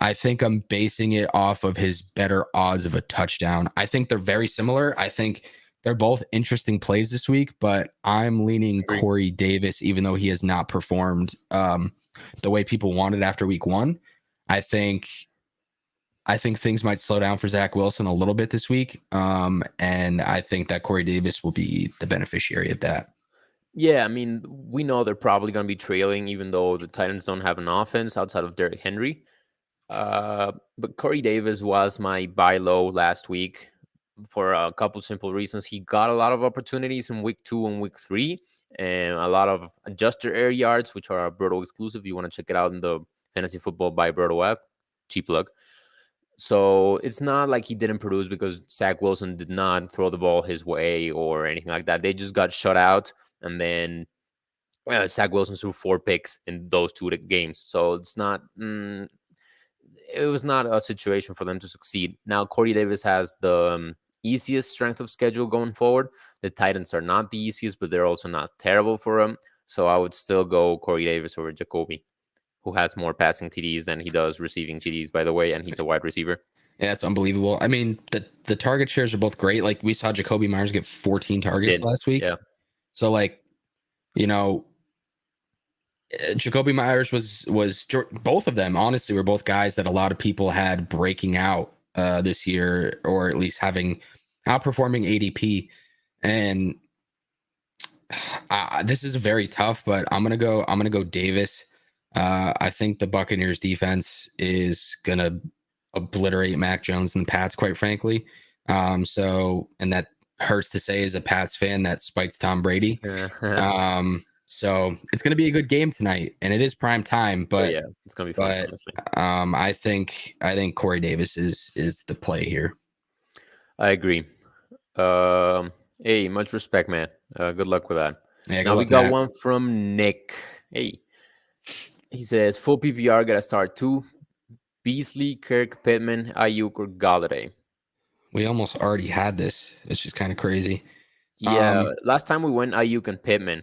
I think I'm basing it off of his better odds of a touchdown. I think they're very similar. I think they're both interesting plays this week, but I'm leaning Agree. Corey Davis, even though he has not performed the way people wanted after week 1. I think things might slow down for Zach Wilson a little bit this week. And I think that Corey Davis will be the beneficiary of that. Yeah, I mean, we know they're probably going to be trailing, even though the Titans don't have an offense outside of Derrick Henry. But Corey Davis was my buy low last week for a couple simple reasons. He got a lot of opportunities in week 2 and week 3, and a lot of adjuster air yards, which are a Berto exclusive. You want to check it out in the Fantasy Football by Berto app. Cheap plug. So it's not like he didn't produce because Zach Wilson did not throw the ball his way or anything like that. They just got shut out, and then Zach Wilson threw 4 picks in those 2 games. So it's not. It was not a situation for them to succeed. Now Corey Davis has the easiest strength of schedule going forward. The Titans are not the easiest, but they're also not terrible for him. So I would still go Corey Davis over Jacoby, who has more passing TDs than he does receiving TDs, by the way, and he's a wide receiver. Yeah, it's unbelievable. I mean, the target shares are both great. Like we saw Jacoby Myers get 14 targets last week. Yeah. So like, Jacoby Myers was both of them, honestly, were both guys that a lot of people had breaking out this year, or at least having outperforming ADP. And this is very tough, but I'm gonna go Davis. I think the Buccaneers defense is gonna obliterate Mac Jones and the Pats, quite frankly. And that hurts to say as a Pats fan that spites Tom Brady. So it's going to be a good game tonight, and it is prime time. But yeah, it's going to be fun. Honestly. I think Corey Davis is the play here. I agree. Hey, much respect, man. Good luck with that. Yeah, now we got one from Nick. Hey, he says full PPR got to start 2: Beasley, Kirk, Pittman, Ayuk, or Galladay. We almost already had this. It's just kind of crazy. Yeah, last time we went Ayuk and Pittman.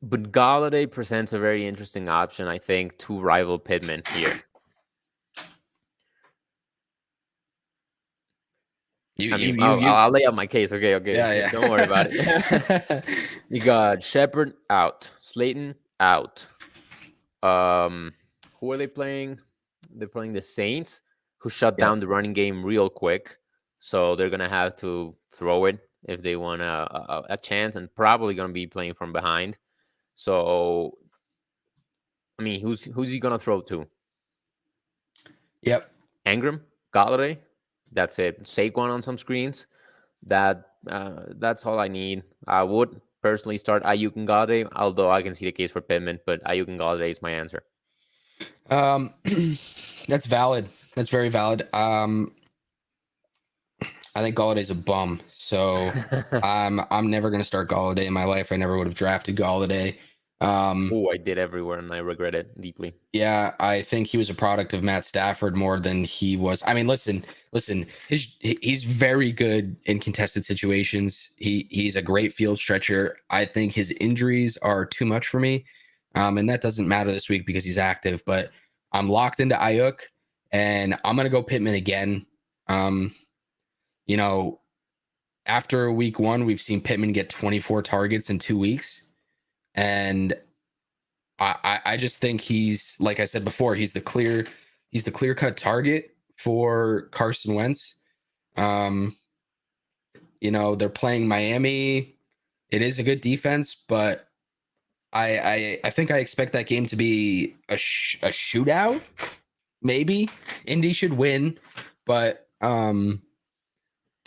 But Galladay presents a very interesting option, I think, to rival Pittman here. I'll lay out my case. Okay. Yeah. Don't worry about it. You got Shepard out, Slayton out. Who are they playing? They're playing the Saints, who shut down the running game real quick. So they're going to have to throw it if they want a chance, and probably going to be playing from behind. So, I mean, who's he going to throw to? Yep. Engram, Galladay. That's it. Saquon on some screens. That's all I need. I would personally start Ayuk and Galladay, although I can see the case for Pittman, but Ayuk and Galladay is my answer. That's valid. That's very valid. I think Galladay's a bum, so I'm never gonna start Galladay in my life. I never would have drafted Galladay. I did everywhere, and I regret it deeply. Yeah, I think he was a product of Matt Stafford more than he was. I mean, listen. He's very good in contested situations. He's a great field stretcher. I think his injuries are too much for me, and that doesn't matter this week because he's active. But I'm locked into Ayuk, and I'm gonna go Pittman again. After week 1, we've seen Pittman get 24 targets in 2 weeks. And I just think he's, like I said before, he's the clear-cut target for Carson Wentz. They're playing Miami. It is a good defense, but I think I expect that game to be a shootout. Maybe Indy should win, but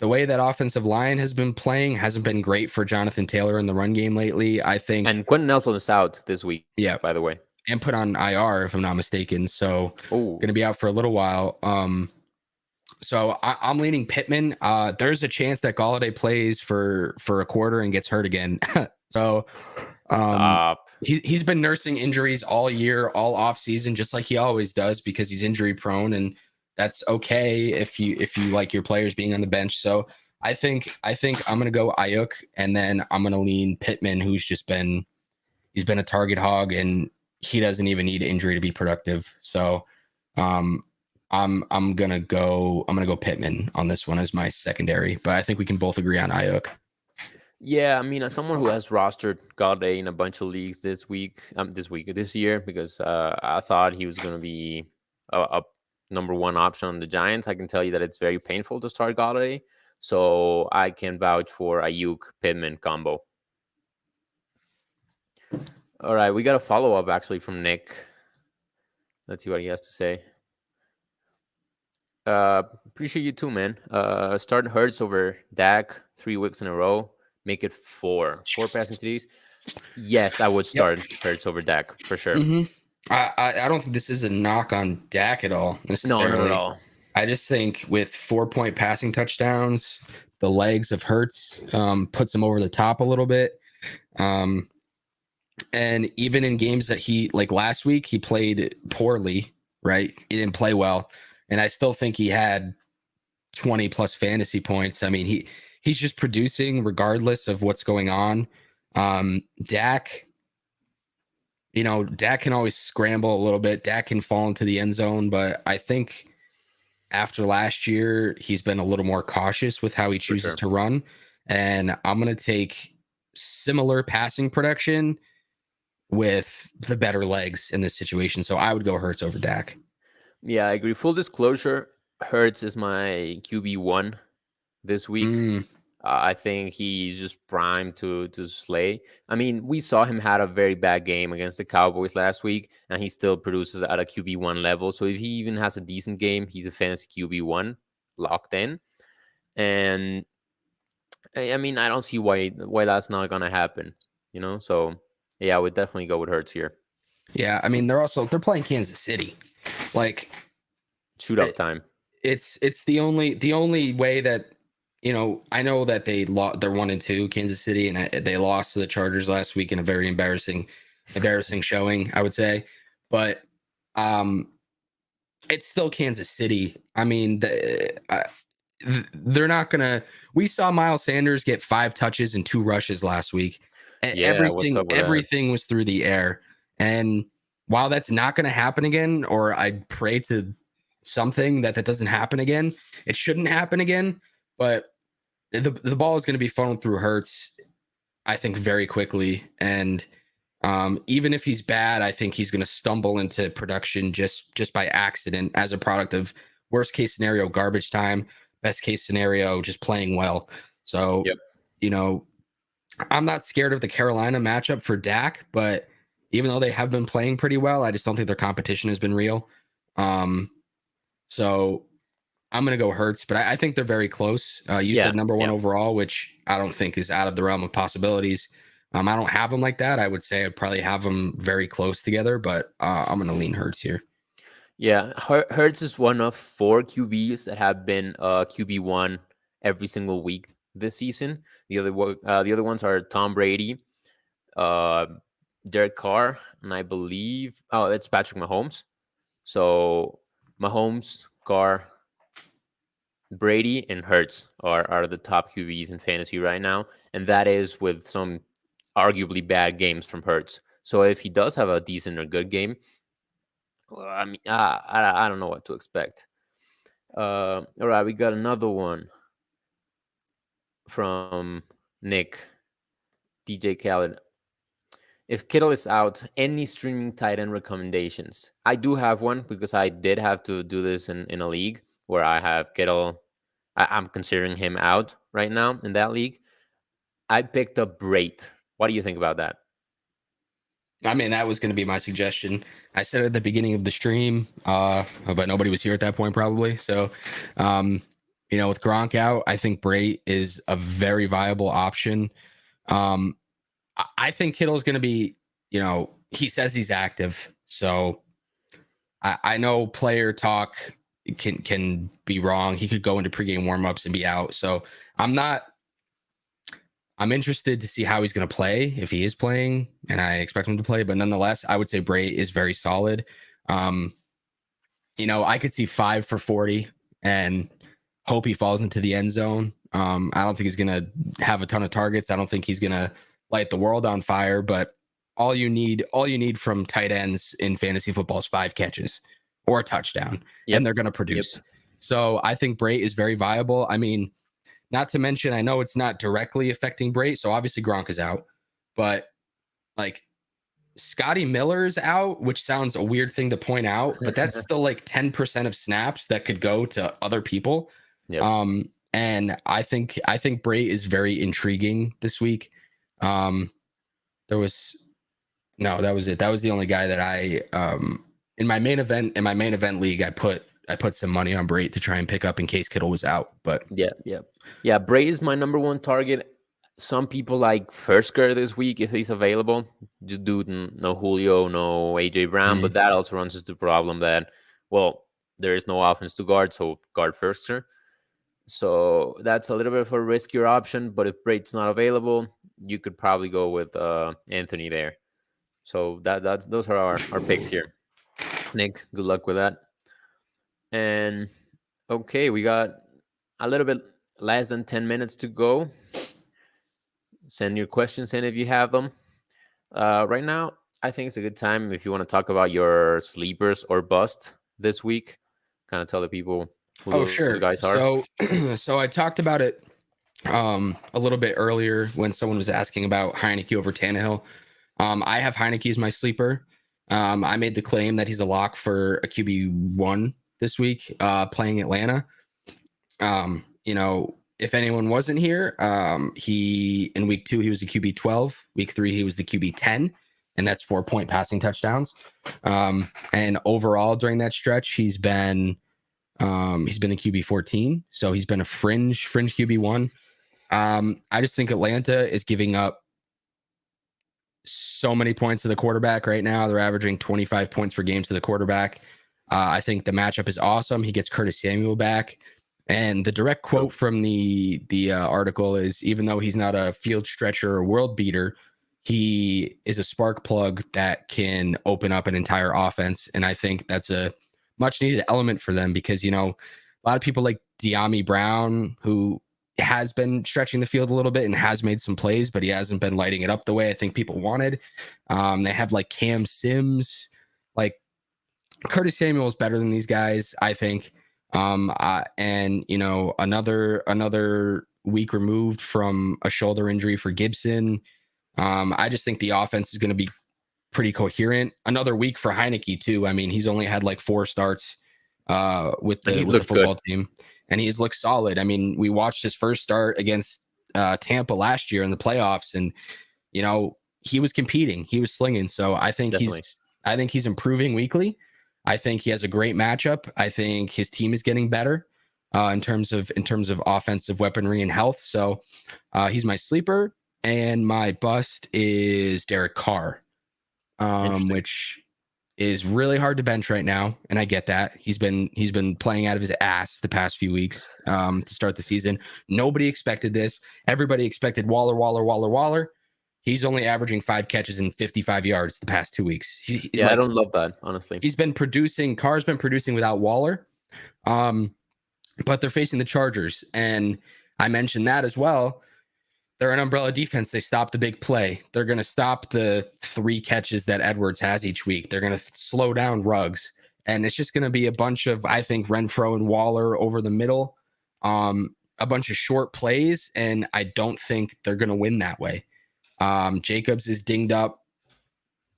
the way that offensive line has been playing hasn't been great for Jonathan Taylor in the run game lately, I think. And Quentin Nelson is out this week. Yeah, by the way, and put on IR if I'm not mistaken. So going to be out for a little while. So I'm leaning Pittman. There's a chance that Galladay plays for a quarter and gets hurt again. So stop. He's been nursing injuries all year, all off season, just like he always does because he's injury prone. And that's okay if you like your players being on the bench. So I think I'm gonna go Ayuk, and then I'm gonna lean Pittman, who's just been a target hog, and he doesn't even need injury to be productive. So I'm gonna go Pittman on this one as my secondary, but I think we can both agree on Ayuk. Yeah, I mean, as someone who has rostered Galladay in a bunch of leagues this year, because I thought he was going to be a number one option on the Giants, I can tell you that it's very painful to start Galladay. So I can vouch for Ayuk Pittman combo. All right, we got a follow up actually from Nick. Let's see what he has to say. Appreciate you too, man. Start Hurts over Dak 3 weeks in a row. Make it four passing TDs. Yes, I would start Hurts over Dak for sure. Mm-hmm. I don't think this is a knock on Dak at all necessarily. No, not at all. I just think with 4-point passing touchdowns, the legs of Hurts puts him over the top a little bit. And even in games that he, like last week, he played poorly, right? He didn't play well. And I still think he had 20 plus fantasy points. I mean, he's just producing regardless of what's going on. Dak, Dak can always scramble a little bit. Dak can fall into the end zone, but I think after last year, he's been a little more cautious with how he chooses to run. And I'm going to take similar passing production with the better legs in this situation. So I would go Hurts over Dak. Yeah, I agree. Full disclosure, Hurts is my QB1 this week. I think he's just primed to slay. I mean, we saw him had a very bad game against the Cowboys last week, and he still produces at a QB1 level. So if he even has a decent game, he's a fantasy QB1 locked in. And I mean, I don't see why that's not gonna happen. So yeah, I would definitely go with Hurts here. Yeah, I mean, they're playing Kansas City, like shootout time. It's the only way that I know that they're 1-2 Kansas City, and they lost to the Chargers last week in a very embarrassing showing, I would say. But it's still Kansas City. I mean, they're not gonna. We saw Miles Sanders get 5 touches and 2 rushes last week. Yeah, everything was through the air. And while that's not going to happen again, or I pray to something that doesn't happen again, it shouldn't happen again. But the ball is going to be funneled through Hurts, I think, very quickly. And even if he's bad, I think he's going to stumble into production just by accident as a product of worst case scenario, garbage time, best case scenario, just playing well. So, I'm not scared of the Carolina matchup for Dak, but even though they have been playing pretty well, I just don't think their competition has been real. So I'm going to go Hurts, but I think they're very close. You said number 1 overall, which I don't think is out of the realm of possibilities. I don't have them like that. I would say I'd probably have them very close together, but I'm going to lean Hurts here. Yeah, Hurts is one of 4 QBs that have been QB1 every single week this season. The other ones are Tom Brady, Derek Carr, and I believe it's Patrick Mahomes. So Mahomes, Carr, Brady, and Hurts are the top QBs in fantasy right now, and that is with some arguably bad games from Hurts. So if he does have a decent or good game, well, I mean, I don't know what to expect. All right, we got another one from Nick, DJ Khaled. If Kittle is out, any streaming tight end recommendations? I do have one because I did have to do this in a league where I have Kittle. I'm considering him out right now in that league. I picked up Brait. What do you think about that? I mean, that was going to be my suggestion. I said it at the beginning of the stream, but nobody was here at that point probably. So, with Gronk out, I think Brait is a very viable option. I think Kittle is going to be, he says he's active. So I know player talk can be wrong. He could go into pregame warmups and be out. So I'm interested to see how he's going to play, if he is playing, and I expect him to play. But nonetheless, I would say Brait is very solid. I could see 5 for 40 and hope he falls into the end zone. I don't think he's going to have a ton of targets. I don't think he's going to light the world on fire, but all you need from tight ends in fantasy football is 5 catches or a touchdown, and they're going to produce. So I think Brait is very viable. I mean, not to mention, I know it's not directly affecting Brait. So obviously Gronk is out, but like Scotty Miller's out, which sounds a weird thing to point out, but that's still like 10% of snaps that could go to other people. And I think Brait is very intriguing this week. That was it. That was the only guy that I in my main event league, I put some money on Brait to try and pick up in case Kittle was out. But yeah, Brait is my number one target. Some people like Fursker this week if he's available. Just do no Julio, no AJ Brown, but that also runs into the problem that, well, there is no offense to guard, so guard Fursker. So that's a little bit of a riskier option. But if Brait's not available, you could probably go with Anthony there. So those are our picks here. Nick, good luck with that. And okay, we got a little bit less than 10 minutes to go. Send your questions in if you have them. Right now, I think it's a good time if you want to talk about your sleepers or bust this week. Kind of tell the people who those guys are. So I talked about it a little bit earlier when someone was asking about Heineke over Tannehill. I have Heineke as my sleeper. I made the claim that he's a lock for a QB1 this week, playing Atlanta. If anyone wasn't here, he in week 2 he was a QB 12. Week 3 he was the QB 10, and that's 4-point passing touchdowns. And overall during that stretch, he's been a QB 14, so he's been a fringe QB 1. I just think Atlanta is giving up so many points to the quarterback right now. They're averaging 25 points per game to the quarterback. I think the matchup is awesome. He gets Curtis Samuel back. And the direct quote from the article is, even though he's not a field stretcher or world beater, he is a spark plug that can open up an entire offense. And I think that's a much needed element for them because, a lot of people like De'Ami Brown, who has been stretching the field a little bit and has made some plays, but he hasn't been lighting it up the way I think people wanted. They have like Cam Sims, like Curtis Samuel is better than these guys, I think. And another week removed from a shoulder injury for Gibson. I just think the offense is going to be pretty coherent. Another week for Heineke too. I mean, he's only had like 4 starts with the football team, and he's looked solid. I mean, we watched his first start against Tampa last year in the playoffs, and he was competing, he was slinging. So I think he's improving weekly. I think he has a great matchup. I think his team is getting better in terms of offensive weaponry and health. So he's my sleeper, and my bust is Derek Carr, which is really hard to bench right now, and I get that. He's been playing out of his ass the past few weeks to start the season. Nobody expected this. Everybody expected Waller. He's only averaging 5 catches and 55 yards the past 2 weeks. I don't love that, honestly. Carr's been producing without Waller, but they're facing the Chargers. And I mentioned that as well. They're an umbrella defense. They stop the big play. They're going to stop the 3 catches that Edwards has each week. They're going to slow down Ruggs. And it's just going to be a bunch of, I think, Renfro and Waller over the middle, a bunch of short plays. And I don't think they're going to win that way. Jacobs is dinged up.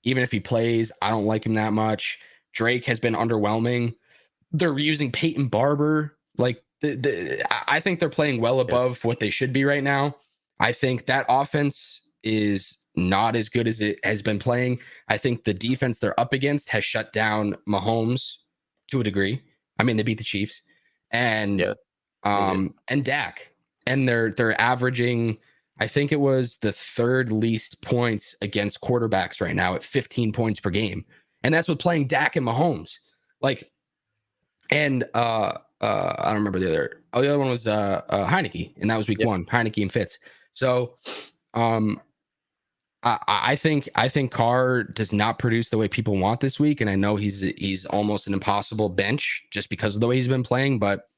Even if he plays, I don't like him that much. Drake has been underwhelming. They're using Peyton Barber. Like I think they're playing well above what they should be right now. I think that offense is not as good as it has been playing. I think the defense they're up against has shut down Mahomes to a degree. I mean, they beat the Chiefs and Dak, and they're averaging, I think it was the 3rd least points against quarterbacks right now at 15 points per game. And that's with playing Dak and Mahomes. Like, and I don't remember the other. Oh, the other one was Heineke, and that was week 1. Heineke and Fitz. So I'm I think Carr does not produce the way people want this week, and I know he's almost an impossible bench just because of the way he's been playing. But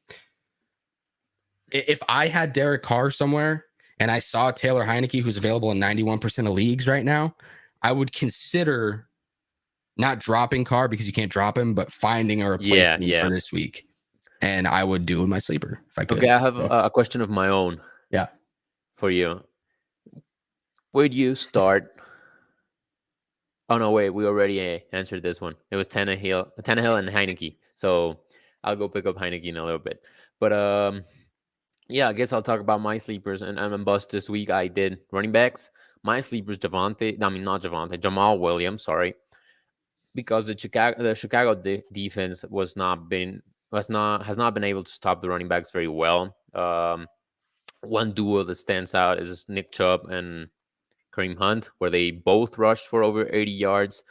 if I had Derek Carr somewhere and I saw Taylor Heineke, who's available in 91% of leagues right now, I would consider not dropping Carr because you can't drop him, but finding a replacement for this week. And I would do in my sleeper if I could. Okay, I have a question of my own. Yeah. For you. Where'd you start? Oh no, wait, we already answered this one. It was Tannehill and Heineke. So I'll go pick up Heineke in a little bit. But yeah, I guess I'll talk about my sleepers and I'm bust this week. I did running backs. My sleepers not Jamal Williams, sorry. Because the Chicago defense has not been able to stop the running backs very well. One duo that stands out is Nick Chubb and Kareem Hunt, where they both rushed for over 80 yards.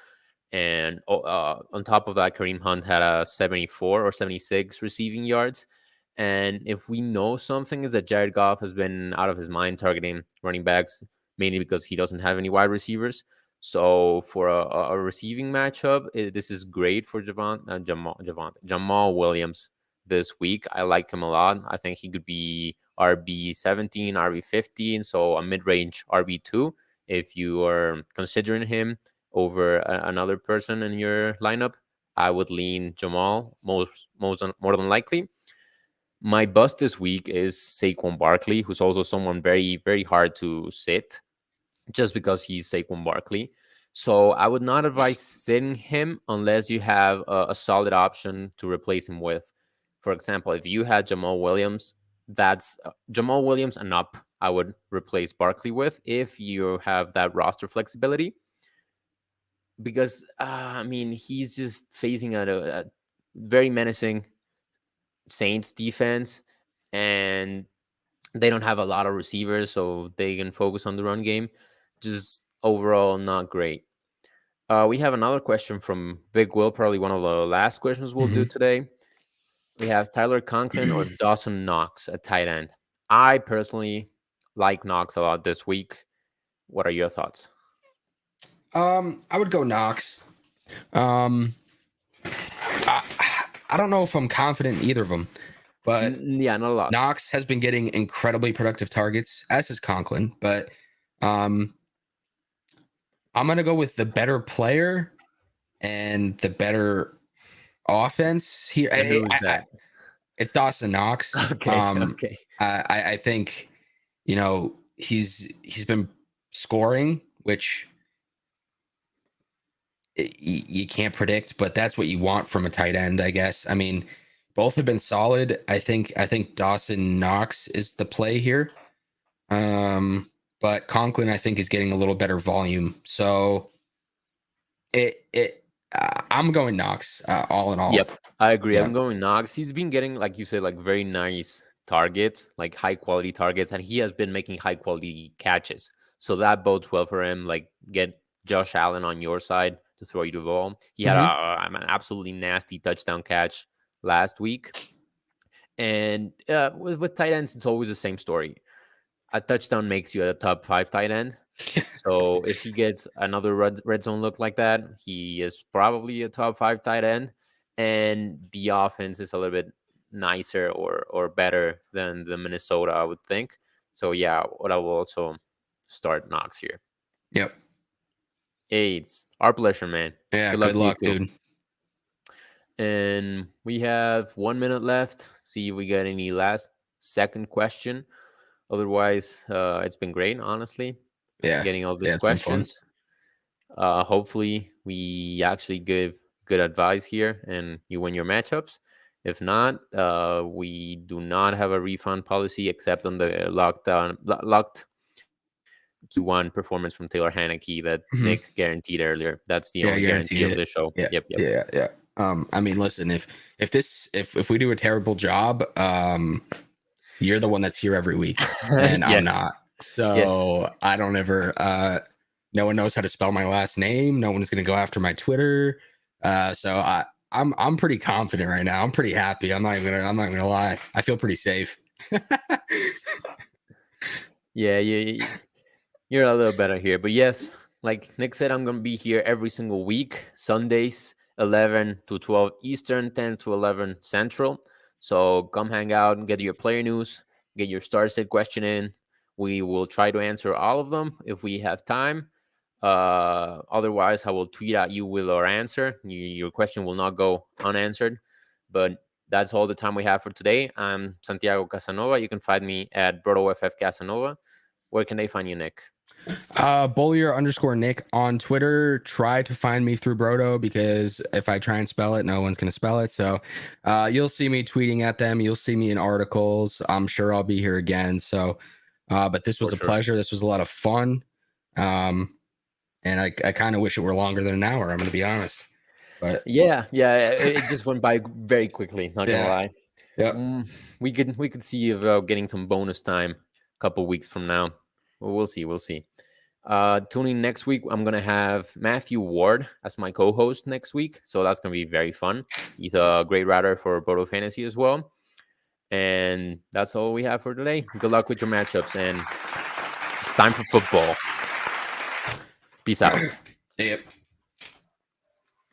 And on top of that, Kareem Hunt had a 74 or 76 receiving yards. And if we know something, is that Jared Goff has been out of his mind targeting running backs, mainly because he doesn't have any wide receivers. So for a receiving matchup, this is great for Jamal Williams this week. I like him a lot. I think he could be RB17, RB15, so a mid-range RB2 if you are considering him over another person in your lineup. I would lean Jamal more than likely. My bust this week is Saquon Barkley, who's also someone very, very hard to sit just because he's Saquon Barkley. So I would not advise sitting him unless you have a solid option to replace him with. For example, if you had Jamal Williams, that's Jamal Williams and up, I would replace Barkley with if you have that roster flexibility. Because, he's just facing a very menacing Saints defense, and they don't have a lot of receivers, so they can focus on the run game. Just overall, not great. We have another question from Big Will, probably one of the last questions we'll do today. We have Tyler Conklin or Dawson Knox at tight end. I personally like Knox a lot this week. What are your thoughts? I would go Knox. I don't know if I'm confident in either of them, but yeah, not a lot. Knox has been getting incredibly productive targets, as is Conklin, but I'm going to go with the better player and the better offense here. And who is that? It's Dawson Knox. Okay. I think, he's been scoring, which you can't predict, but that's what you want from a tight end, I guess. I mean, both have been solid. I think Dawson Knox is the play here. But Conklin, I think, is getting a little better volume. So I'm going Knox all in all. Yep, I agree. Yeah. I'm going Knox. He's been getting, like you said, like very nice targets, like high quality targets, and he has been making high quality catches. So that bodes well for him. Like, get Josh Allen on your side to throw you the ball. He had an absolutely nasty touchdown catch last week. And with tight ends, it's always the same story. A touchdown makes you a top 5 tight end. So if he gets another red zone look like that, he is probably a top 5 tight end. And the offense is a little bit nicer or better than the Minnesota, I would think. So yeah, what I will also start Knox here. Yep. Hey, it's our pleasure, man. Yeah, good luck, dude. And we have 1 minute left. See if we got any second question. Otherwise, it's been great, honestly. Yeah, getting all these questions. Hopefully, we actually give good advice here, and you win your matchups. If not, we do not have a refund policy except on the locked Q1 performance from Taylor Heineke that Nick guaranteed earlier. That's the only guarantee of the show. Yeah. Yep. Yeah. I mean, listen, if we do a terrible job, you're the one that's here every week, and I'm not. So I don't ever. No one knows how to spell my last name. No one's gonna go after my Twitter. So I'm pretty confident right now. I'm pretty happy. I'm not gonna lie. I feel pretty safe. Yeah. You're a little better here, but yes, like Nick said, I'm gonna be here every single week, Sundays, 11 to 12 Eastern, 10 to 11 Central. So come hang out and get your player news, get your star set question in. We will try to answer all of them if we have time. Otherwise, I will tweet at you with our answer. Your question will not go unanswered. But that's all the time we have for today. I'm Santiago Casanova. You can find me at BrotoFF Casanova. Where can they find you, Nick? Beaulieu_Nick on Twitter. Try to find me through Broto, because if I try and spell it, no one's going to spell it. So you'll see me tweeting at them. You'll see me in articles. I'm sure I'll be here again. So, but this was a pleasure. This was a lot of fun. And I kind of wish it were longer than an hour. I'm going to be honest. But yeah, it just went by very quickly. Not gonna lie. Yeah. We could see about getting some bonus time a couple weeks from now. Well, we'll see. Tune in next week. I'm gonna have Matthew Ward as my co-host next week, so that's gonna be very fun. He's a great writer for Broto Fantasy as well. And that's all we have for today. Good luck with your matchups, and it's time for football. Peace out. See ya.